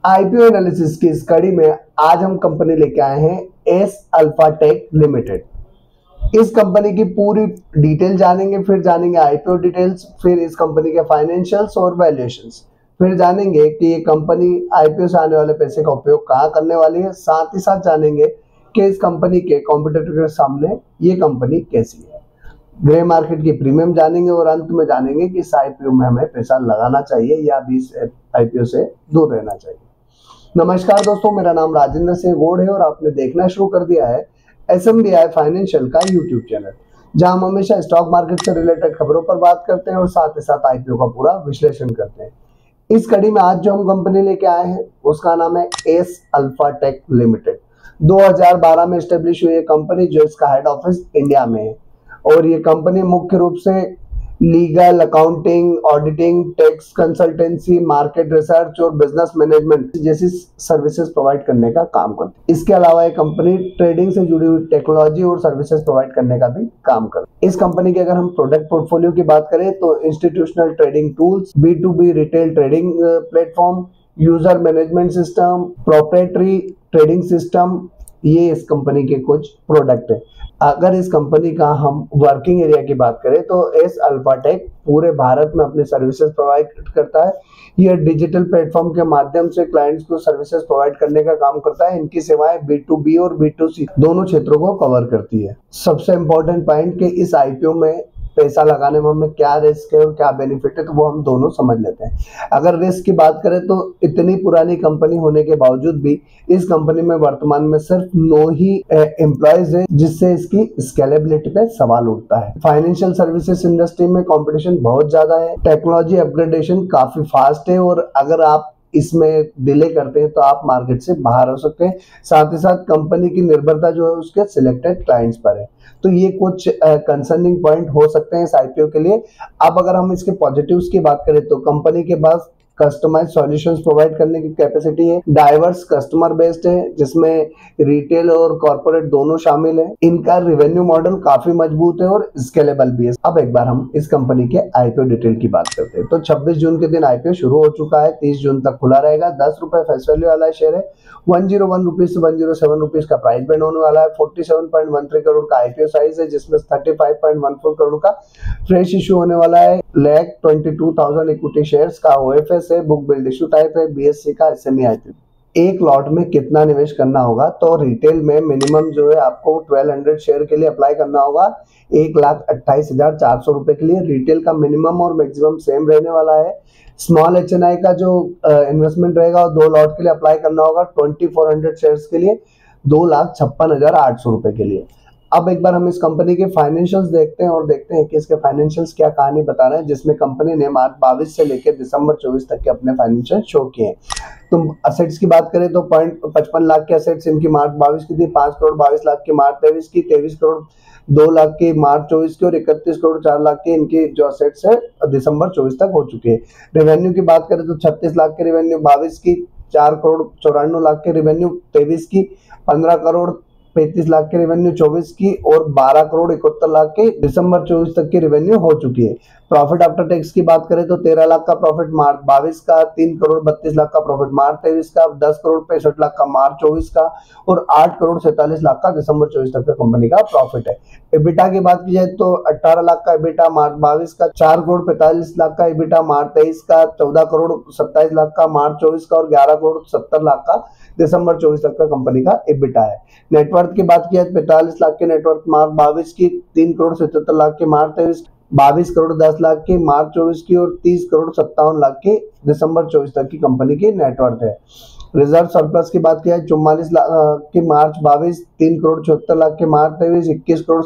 IPO analysis की इस कड़ी में आज हम कंपनी लेके आए हैं एस अल्फा टेक लिमिटेड। इस कंपनी की पूरी डिटेल जानेंगे, फिर जानेंगे आईपीओ डिटेल्स, फिर इस कंपनी के फाइनेंशियल्स और वैल्यूएशंस, फिर जानेंगे कि ये कंपनी आईपीओ से आने वाले पैसे का उपयोग कहाँ करने वाली है। साथ ही साथ जानेंगे कि इस कंपनी के कॉम्पिटिटर के सामने ये कंपनी कैसी है। ग्रे मार्केट की प्रीमियम जानेंगे और अंत में जानेंगे कि इस आईपीओ में हमें पैसा लगाना चाहिए या भी इस आईपीओ से दूर रहना चाहिए। नमस्कार दोस्तों, मेरा नाम राजेंद्र सिंह गौड़ है और आपने देखना शुरू कर दिया है SMBI फाइनेंशियल का यूट्यूब चैनल, जहां हम हमेशा स्टॉक मार्केट से रिलेटेड खबरों पर बात करते हैं और साथ ही साथ आईपीओ का पूरा विश्लेषण करते हैं। इस कड़ी में आज जो हम कंपनी लेके आए हैं उसका नाम है एस अल्फा टेक लिमिटेड। 2012 में स्टेब्लिश हुई कंपनी, जो इसका हेड ऑफिस इंडिया में है और ये कंपनी मुख्य रूप से legal, accounting, auditing, tax consultancy, market research और बिजनेस मैनेजमेंट जैसी सर्विसेज प्रोवाइड करने का काम करती है। इसके अलावा ये कंपनी ट्रेडिंग से जुड़ी हुई टेक्नोलॉजी और सर्विसेज प्रोवाइड करने का भी काम करती है। इस कंपनी के अगर हम प्रोडक्ट पोर्टफोलियो की बात करें तो institutional trading tools, B2B retail trading platform, user management system, proprietary trading system, ये इस कंपनी के कुछ प्रोडक्ट है। अगर इस कंपनी का हम वर्किंग एरिया की बात करें तो एस अल्फा टेक पूरे भारत में अपनी सर्विसेज प्रोवाइड करता है। यह डिजिटल प्लेटफॉर्म के माध्यम से क्लाइंट्स को सर्विसेज प्रोवाइड करने का काम करता है। इनकी सेवाएं B2B और B2C दोनों क्षेत्रों को कवर करती है। सबसे इंपॉर्टेंट पॉइंट कि इस आईपीओ में पैसा लगाने में हमें क्या रिस्क है और क्या बेनिफिट है, तो वो हम दोनों समझ लेते हैं। अगर रिस्क की बात करें तो इतनी पुरानी कंपनी होने के बावजूद भी इस कंपनी में वर्तमान में सिर्फ 9 ही एम्प्लॉयज है, जिससे इसकी स्केलेबिलिटी पे सवाल उठता है। फाइनेंशियल सर्विसेज इंडस्ट्री में कंपटीशन बहुत ज्यादा है, टेक्नोलॉजी अपग्रेडेशन काफी फास्ट है और अगर आप इसमें डिले करते हैं तो आप मार्केट से बाहर हो सकते हैं। साथ ही साथ कंपनी की निर्भरता जो है उसके सिलेक्टेड क्लाइंट्स पर है, तो ये कुछ कंसर्निंग पॉइंट हो सकते हैं इस आईपीओ के लिए। अब अगर हम इसके पॉजिटिव्स की बात करें तो कंपनी के पास कस्टमाइज सॉल्यूशंस प्रोवाइड करने की कैपेसिटी है, डाइवर्स कस्टमर बेस्ड है जिसमें रिटेल और कॉर्पोरेट दोनों शामिल है। इनका रेवेन्यू मॉडल काफी मजबूत है और स्केलेबल भी है। अब एक बार हम इस कंपनी के आईपीओ डिटेल की बात करते हैं तो 26 जून के दिन आईपीओ शुरू हो चुका है, 30 जून तक खुला रहेगा। 10 रुपए फेस वैल्यू वाला शेयर है। 101 रुपीज से 107 रुपीज का प्राइस बैंड होने वाला है। 47.13 करोड़ का आईपीओ साइज है, जिसमें 35.14 करोड़ का फ्रेश इशू होने वाला है। 1,22,000 इक्विटी शेयर्स का OFS है, बुक बिल्ड इशू टाइप है, BSE का SME आईपीओ। एक लॉट में कितना निवेश करना होगा, तो रिटेल में मिनिमम जो है आपको 1200 शेयर के लिए अप्लाई करना होगा। 1,28,400 रुपए के लिए रिटेल का मिनिमम और मैक्सिमम सेम रहने वाला है। स्मॉल HNI का जो इन्वेस्टमेंट रहेगा वो 2 लॉट के लिए अप्लाई करना होगा। 2400 शेयर्स के लिए 2,56,800 रुपए के लिए। अब एक बार हम इस कंपनी के फाइनेंशियल्स देखते हैं और देखते हैं कि इसके फाइनेंशियल्स क्या कहानी बता रहे हैं, जिसमें कंपनी ने मार्च 22 से लेकर दिसंबर 24 तक के अपने फाइनेंशियल शो किए हैं। तो असेट्स की बात करें तो 55 लाख के असेट्स इनकी मार्च 22 की थी, 5 करोड़ 22 लाख की मार्च 23 की, 23 करोड़ 2 लाख की मार्च 24 की और 31 करोड़ 4 लाख की इनकी जो असेट्स है दिसंबर 24 तक हो चुके हैं। रेवेन्यू की बात करें तो 36 लाख के रेवेन्यू 22 की, 4 करोड़ 94 लाख के रेवेन्यू 23 की, 15 करोड़ 35 लाख के रेवेन्यू 24 की और 12 करोड़ 71 लाख के दिसंबर 24 तक की रेवेन्यू हो चुकी है। प्रॉफिट आफ्टर टैक्स की बात करें तो 13 लाख का प्रॉफिट मार्च 22 का, 3 करोड़ 32 लाख का प्रॉफिट मार्च 23 का, 10 करोड़ 65 लाख का मार्च 24 का और 8 करोड़ 47 लाख का दिसंबर 24 तक का कंपनी का प्रॉफिट है। एबिटा की बात की जाए तो 18 लाख का एबिटा मार्च 22 का, 4 करोड़ 45 लाख का एबिटा मार्च 23 का, 14 करोड़ 27 लाख का मार्च 24 का और 11 करोड़ 70 लाख का दिसंबर 24 तक का कंपनी का एबिटा है। नेटवर्थ की बात की जाए 45 लाख के नेटवर्थ मार्च 22 की, 3 करोड़ 77 लाख के मार्च 23, 22 करोड़ 10 लाख की मार्च 24 की और 30 करोड़ 57 लाख की दिसंबर 24 तक की कंपनी की नेटवर्थ है। रिजर्व सरप्लस की बात की जाए 44 लाख की मार्च 22, 3 करोड़ 76 लाख के मार्च 23, 21 करोड़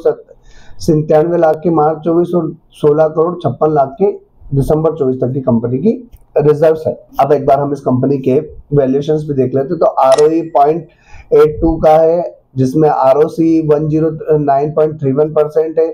97 लाख की मार्च 24 और 16 करोड़ 56 लाख के दिसंबर 24 तक की कंपनी की रिजर्व्स है। अब एक बार हम इस कंपनी के वैल्यूएशंस भी देख लेते हैं तो ROE 0.82 का है, जिसमें ROC 109.31% है,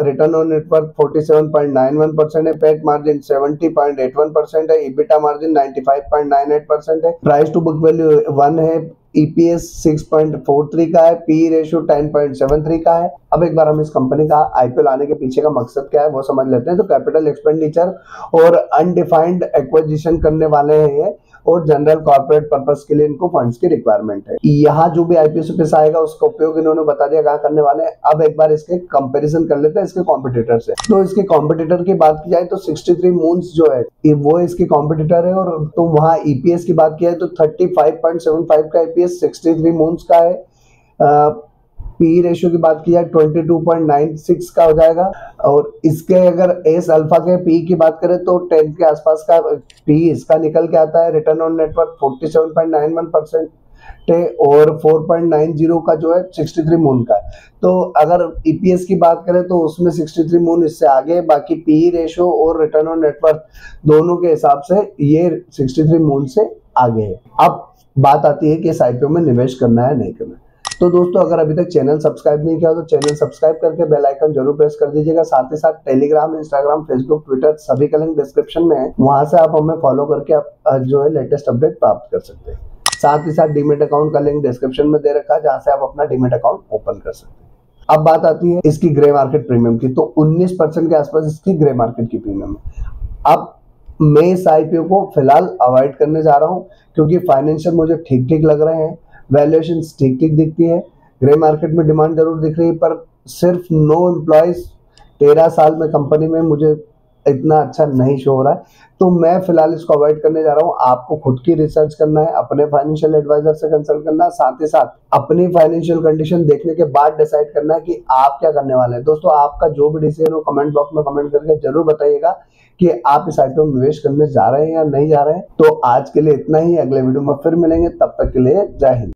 रिटर्न ऑन नेटवर्थ 47.91% है, पेट मार्जिन 70.81% है, EBITDA मार्जिन 95.98% है, प्राइस टू बुक वैल्यू 1 है, EPS 6.43 का है, PE रेशियो 10.73 का है। अब एक बार हम इस कंपनी का IPO लाने के पीछे का मकसद क्या है वो समझ लेते हैं। तो कैपिटल एक्सपेंडिचर और अनडिफाइंड एक्विजिशन करने वाले हैं और जनरल कॉर्पोरेट पर्पस के लिए इनको फंड्स की रिक्वायरमेंट है। यहाँ जो भी आईपीएस आएगा उसका उपयोग इन्होंने बता दिया कहाँ करने वाले हैं। अब एक बार इसके कंपैरिजन कर लेते हैं इसके कॉम्पिटिटर से। तो इसके कॉम्पिटिटर की बात की जाए तो 63 मून्स जो है वो इसके कॉम्पिटिटर है, और तो वहाँ ईपीएस की बात की जाए तो 35.75 का ईपीएस 63 मून्स का है। पी रेशियो की बात की जाए 22.96 का हो जाएगा, और इसके अगर एस अल्फा के पी की बात करें तो 10 के आसपास का पी इसका निकल के आता है। रिटर्न ऑन नेटवर्थ 47.91% है, और 4.90 का जो है 63 मून का है। तो अगर ईपीएस की बात करें तो उसमें 63 मून इससे आगे है, बाकी पी रेशियो और रिटर्न ऑन नेटवर्थ दोनों के हिसाब से ये 63 मून से आगे है। अब बात आती है कि इस आईपीओ में निवेश करना है नहीं करना है। तो दोस्तों अगर अभी तक चैनल सब्सक्राइब नहीं किया तो चैनल सब्सक्राइब करके बेल आइकन जरूर प्रेस कर दीजिएगा। साथ ही साथ टेलीग्राम, इंस्टाग्राम, फेसबुक, ट्विटर सभी का लिंक डिस्क्रिप्शन में है, वहां से आप हमें फॉलो करके आप जो है लेटेस्ट अपडेट प्राप्त कर सकते हैं। साथ ही साथ डीमेट अकाउंट का लिंक डिस्क्रिप्शन में दे रखा है, जहां से आप अपना डीमेट अकाउंट ओपन कर सकते हैं। अब बात आती है इसकी ग्रे मार्केट प्रीमियम की, तो 19% के आसपास इसकी ग्रे मार्केट की प्रीमियम है। अब मैं इस आईपीओ को फिलहाल अवॉइड करने जा रहा हूँ, क्योंकि फाइनेंशियल मुझे ठीक ठीक लग रहे हैं, वैल्यूएशन ठीक ठीक दिखती है, ग्रे मार्केट में डिमांड जरूर दिख रही है, पर सिर्फ 9 एम्प्लॉयज 13 साल में कंपनी में मुझे इतना अच्छा नहीं शो हो रहा है। तो मैं फिलहाल इसको अवॉइड करने जा रहा हूँ। आपको खुद की रिसर्च करना है, अपने फाइनेंशियल एडवाइजर से कंसल्ट करना है, साथ ही साथ अपनी फाइनेंशियल कंडीशन देखने के बाद डिसाइड करना है कि आप क्या करने वाले हैं। दोस्तों आपका जो भी डिसीजन हो कमेंट बॉक्स में कमेंट करके जरूर बताइएगा कि आप इस आईपीओ में निवेश करने जा रहे हैं या नहीं जा रहे हैं। तो आज के लिए इतना ही, अगले वीडियो में फिर मिलेंगे, तब तक के लिए जय हिंद।